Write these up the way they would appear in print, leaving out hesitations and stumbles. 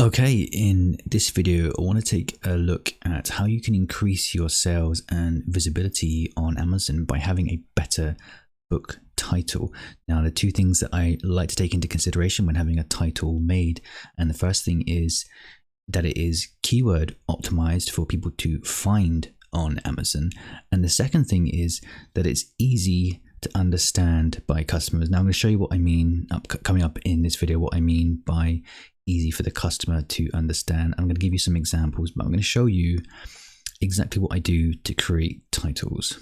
Okay, in this video, I want to take a look at how you can increase your sales and visibility on Amazon by having a better book title. Now, the two things that I like to take into consideration when having a title made, and the first thing is that it is keyword optimized for people to find on Amazon. And the second thing is that it's easy to understand by customers. Now, I'm going to show you what I mean coming up in this video, what I mean by easy for the customer to understand. I'm going to give you some examples, but I'm going to show you exactly what I do to create titles.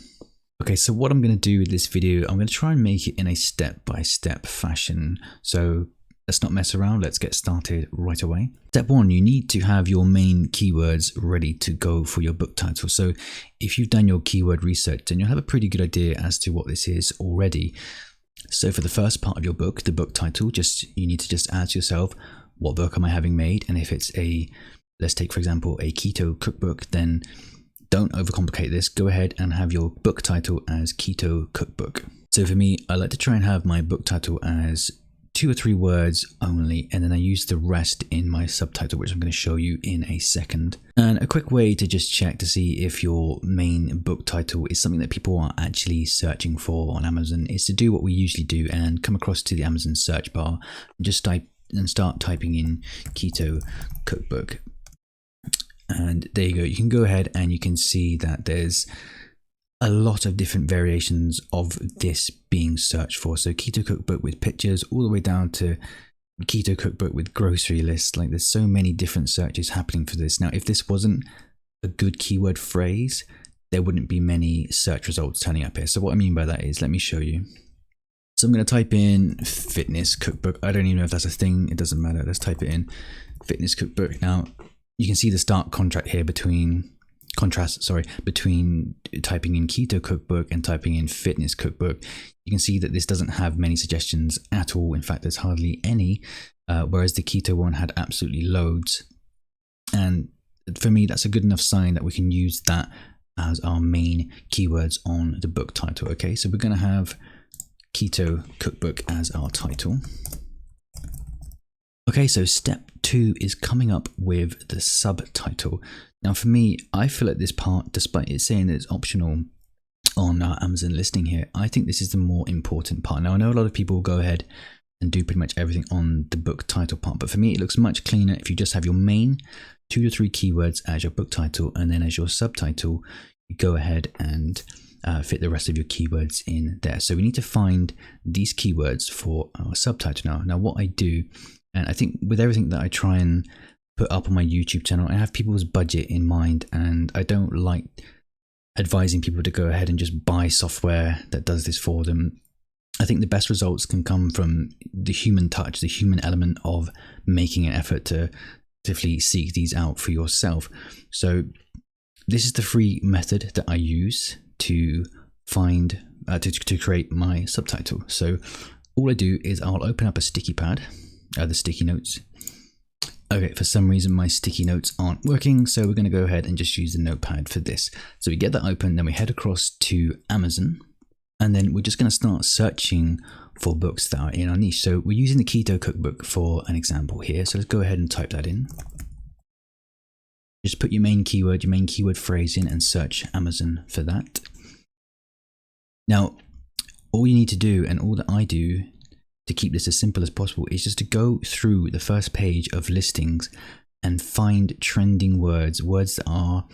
Okay, so what I'm going to do with this video, I'm going to try and make it in a step-by-step fashion. So let's not mess around. Let's get started right away. Step one, you need to have your main keywords ready to go for your book title. So if you've done your keyword research, then you'll have a pretty good idea as to what this is already. So for the first part of your book, the book title, you need to just ask yourself, what book am I having made? And if it's let's take for example a keto cookbook, then don't overcomplicate this. Go ahead and have your book title as keto cookbook. So for me, I like to try and have my book title as 2 or 3 words only, and then I use the rest in my subtitle, which I'm going to show you in a second. And a quick way to just check to see if your main book title is something that people are actually searching for on Amazon is to do what we usually do and come across to the Amazon search bar and just start typing in keto cookbook. And there you go. You can go ahead and you can see that there's a lot of different variations of this being searched for. So keto cookbook with pictures, all the way down to keto cookbook with grocery lists. Like, there's so many different searches happening for this. Now, if this wasn't a good keyword phrase, there wouldn't be many search results turning up here. So what I mean by that is, let me show you. So I'm going to type in fitness cookbook. I don't even know if that's a thing. It doesn't matter. Let's type it in, fitness cookbook. Now you can see the stark contrast here between typing in keto cookbook and typing in fitness cookbook. You can see that this doesn't have many suggestions at all. In fact, there's hardly any, whereas the keto one had absolutely loads. And for me, that's a good enough sign that we can use that as our main keywords on the book title. Okay, so we're going to have keto cookbook as our title. Okay, so step 2 is coming up with the subtitle. Now for me, I feel at this part, despite it saying that it's optional on our Amazon listing here, I think this is the more important part. Now I know a lot of people will go ahead and do pretty much everything on the book title part, but for me it looks much cleaner if you just have your main 2 to 3 keywords as your book title, and then as your subtitle you go ahead and fit the rest of your keywords in there. So we need to find these keywords for our subtitle. Now what I do, and I think with everything that I try and put up on my YouTube channel, I have people's budget in mind, and I don't like advising people to go ahead and just buy software that does this for them. I think the best results can come from the human touch, the human element of making an effort to actively seek these out for yourself. So this is the free method that I use to find to create my subtitle. So all I do is I'll open up a sticky pad, the sticky notes. Okay, for some reason my sticky notes aren't working, so we're going to go ahead and just use the notepad for this. So we get that open, then we head across to Amazon, and then we're just going to start searching for books that are in our niche. So we're using the keto cookbook for an example here, so let's go ahead and type that in. Just put your main keyword phrase in and search Amazon for that. Now, all you need to do, and all that I do to keep this as simple as possible, is just to go through the first page of listings and find trending words that are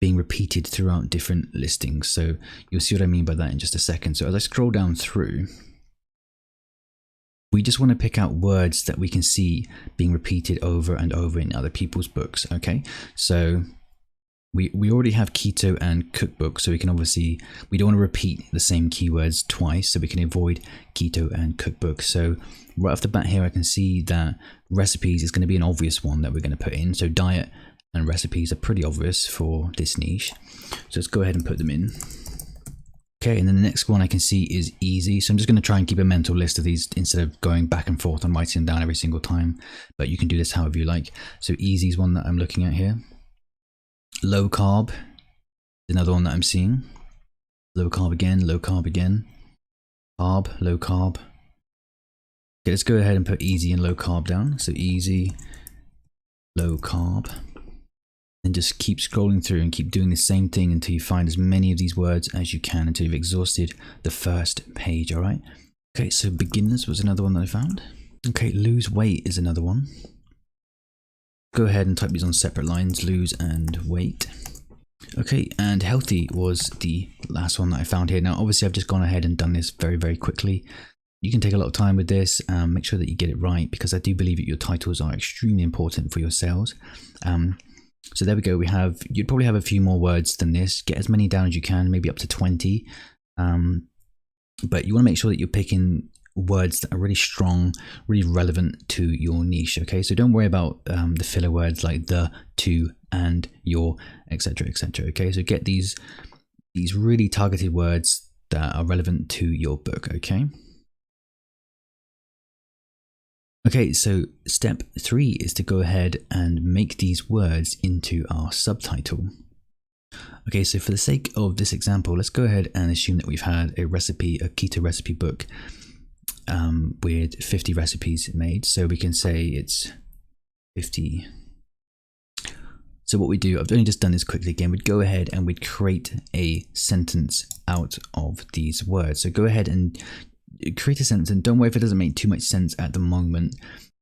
being repeated throughout different listings. So you'll see what I mean by that in just a second. So as I scroll down through, we just want to pick out words that we can see being repeated over and over in other people's books. Okay, so we already have keto and cookbook, so we don't want to repeat the same keywords twice, so we can avoid keto and cookbook. So right off the bat here, I can see that recipes is going to be an obvious one that we're going to put in. So diet and recipes are pretty obvious for this niche. So let's go ahead and put them in. Okay, and then the next one I can see is easy. So I'm just going to try and keep a mental list of these instead of going back and forth and writing them down every single time, but you can do this however you like. So easy is one that I'm looking at here. Low carb, another one that I'm seeing. Low carb again, carb, low carb. Okay, let's go ahead and put easy and low carb down. So easy, low carb, and just keep scrolling through and keep doing the same thing until you find as many of these words as you can, until you've exhausted the first page. All right. Okay, so beginners was another one that I found. Okay, lose weight is another one. Go ahead and type these on separate lines, lose and weight. Okay, and healthy was the last one that I found here. Now, obviously, I've just gone ahead and done this very, very quickly. You can take a lot of time with this. Make sure that you get it right, because I do believe that your titles are extremely important for your sales. So there we go. You'd probably have a few more words than this. Get as many down as you can, maybe up to 20. But you want to make sure that you're picking words that are really strong, really relevant to your niche. Okay, so don't worry about the filler words like the, to, and, your, etc., etc. Okay, so get these really targeted words that are relevant to your book. Okay, so step 3 is to go ahead and make these words into our subtitle. Okay, so for the sake of this example, let's go ahead and assume that we've had a keto recipe book with 50 recipes made. So we can say it's 50. So what we do, I've only just done this quickly again, we'd go ahead and we'd create a sentence out of these words. So go ahead and create a sentence, and don't worry if it doesn't make too much sense at the moment.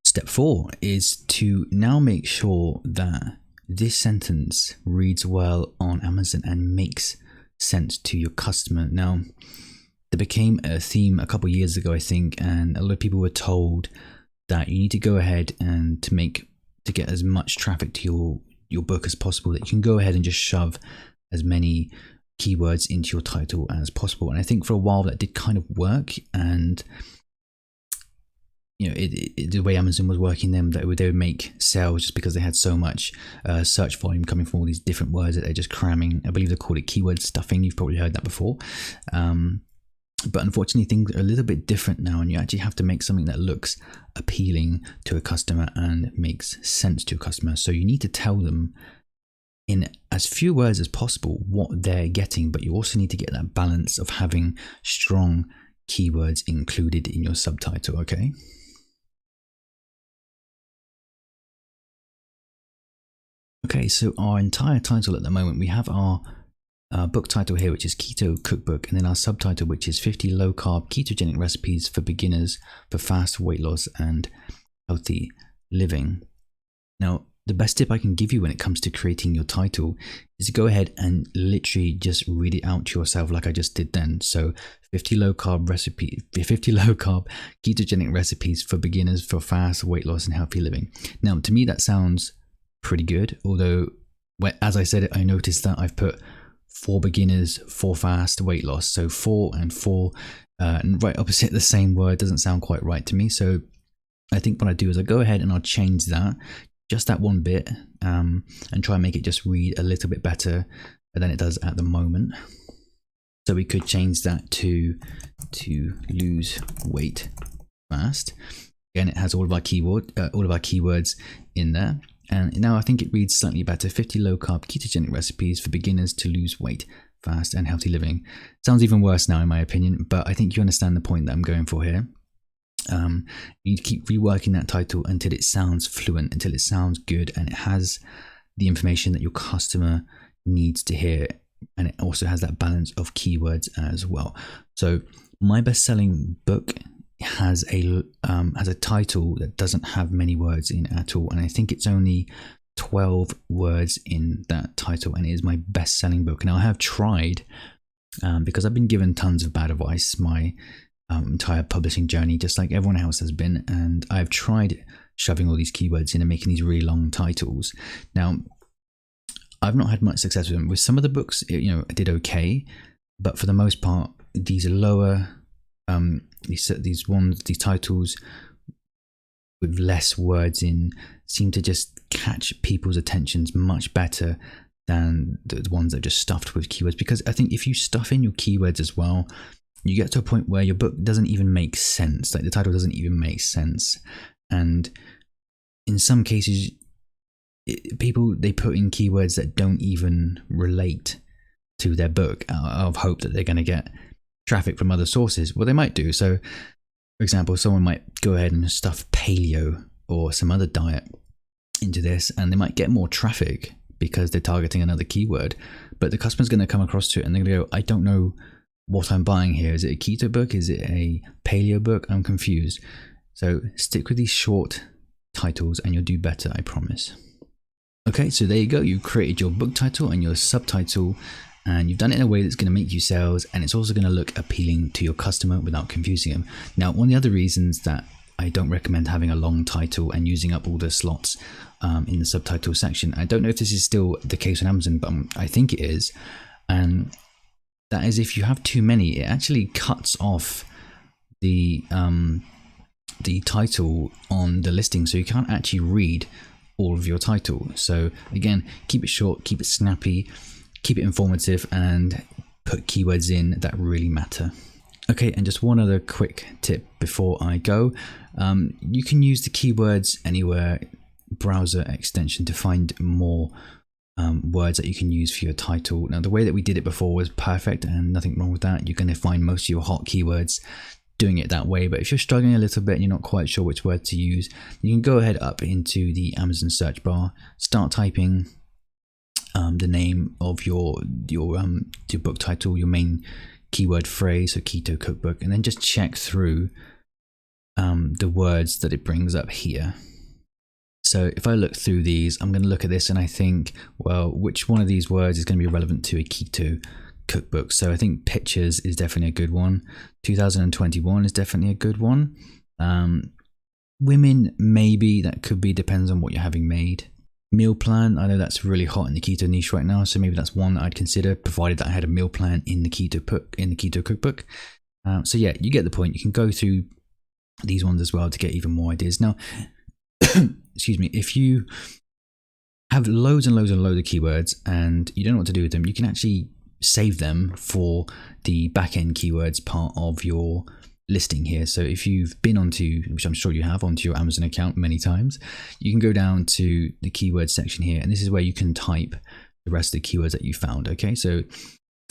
Step 4 is to now make sure that this sentence reads well on Amazon and makes sense to your customer. Now, there became a theme a couple of years ago, I think, and a lot of people were told that you need to go ahead and to get as much traffic to your book as possible, that you can go ahead and just shove as many keywords into your title as possible. And I think for a while that did kind of work, and you know, the way Amazon was working them, they would make sales just because they had so much search volume coming from all these different words that they're just cramming. I believe they called it keyword stuffing. You've probably heard that before. But unfortunately, things are a little bit different now, and you actually have to make something that looks appealing to a customer and makes sense to a customer. So you need to tell them in as few words as possible what they're getting, but you also need to get that balance of having strong keywords included in your subtitle. Okay. Okay, so our entire title at the moment, we have our book title here, which is Keto Cookbook, and then our subtitle, which is 50 low carb ketogenic recipes for beginners for fast weight loss and healthy living. Now, the best tip I can give you when it comes to creating your title is to go ahead and literally just read it out to yourself like I just did then. So 50 low carb ketogenic recipes for beginners for fast weight loss and healthy living. Now, to me, that sounds pretty good, although as I said it, I noticed that I've put for beginners for fast weight loss. So for and for, and right opposite the same word doesn't sound quite right to me. So I think what I do is I go ahead and I'll change that, just that one bit, and try and make it just read a little bit better than it does at the moment. So we could change that to lose weight fast. Again, it has all of our keywords in there. And now I think it reads slightly better. 50 low carb ketogenic recipes for beginners to lose weight fast and healthy living. Sounds even worse now in my opinion, but I think you understand the point that I'm going for here. You need to keep reworking that title until it sounds fluent, until it sounds good, and it has the information that your customer needs to hear, and it also has that balance of keywords as well. So my best-selling book has a title that doesn't have many words in at all, and I think it's only 12 words in that title, and it is my best-selling book. Now I have tried, because I've been given tons of bad advice my entire publishing journey, just like everyone else has been, and I've tried shoving all these keywords in and making these really long titles. Now I've not had much success with them. With some of the books, I did okay, but for the most part, these are lower, these titles with less words in seem to just catch people's attentions much better than the ones that are just stuffed with keywords. Because I think if you stuff in your keywords as well, you get to a point where your book doesn't even make sense. Like the title doesn't even make sense. And in some cases, they put in keywords that don't even relate to their book out of hope that they're going to get traffic from other sources. Well, they might do. So, for example, someone might go ahead and stuff paleo or some other diet into this, and they might get more traffic because they're targeting another keyword, but the customer's going to come across to it and they're going to go, I don't know what I'm buying here. Is it a keto book? Is it a paleo book? I'm confused. So stick with these short titles and you'll do better, I promise. Okay, so there you go. You created your book title and your subtitle, and you've done it in a way that's going to make you sales, and it's also going to look appealing to your customer without confusing them. Now, one of the other reasons that I don't recommend having a long title and using up all the slots in the subtitle section, I don't know if this is still the case on Amazon, but I think it is, and that is if you have too many, it actually cuts off the title on the listing, so you can't actually read all of your title. So again, keep it short, keep it snappy, keep it informative, and put keywords in that really matter. Okay, and just one other quick tip before I go. You can use the Keywords Anywhere browser extension to find more words that you can use for your title. Now, the way that we did it before was perfect and nothing wrong with that. You're going to find most of your hot keywords doing it that way, but if you're struggling a little bit and you're not quite sure which word to use, you can go ahead up into the Amazon search bar, start typing the name of your book title, your main keyword phrase, so keto cookbook, and then just check through the words that it brings up here. So if I look through these, I'm going to look at this and I think, well, which one of these words is going to be relevant to a keto cookbook? So I think pictures is definitely a good one. 2021 is definitely a good one. Women, maybe, that could be, depends on what you're having made. Meal plan, I know that's really hot in the keto niche right now, so maybe that's one that I'd consider, provided that I had a meal plan in the keto cookbook. So yeah, you get the point. You can go through these ones as well to get even more ideas. Now, excuse me, if you have loads and loads and loads of keywords and you don't know what to do with them, you can actually save them for the back-end keywords part of your listing here. So if you've been onto, which I'm sure you have, onto your Amazon account many times, you can go down to the keyword section here, and this is where you can type the rest of the keywords that you found. Okay, so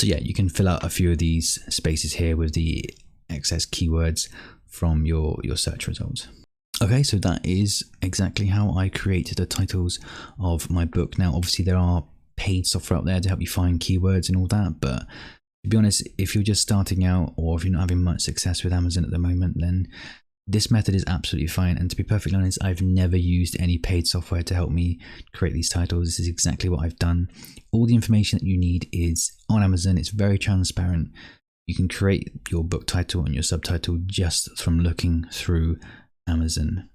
yeah, you can fill out a few of these spaces here with the excess keywords from your search results. Okay, so that is exactly how I create the titles of my book. Now, obviously there are paid software out there to help you find keywords and all that, but to be honest, if you're just starting out or if you're not having much success with Amazon at the moment, then this method is absolutely fine. And to be perfectly honest, I've never used any paid software to help me create these titles. This is exactly what I've done. All the information that you need is on Amazon. It's very transparent. You can create your book title and your subtitle just from looking through Amazon.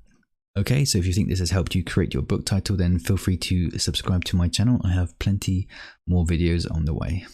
Okay, so if you think this has helped you create your book title, then feel free to subscribe to my channel. I have plenty more videos on the way.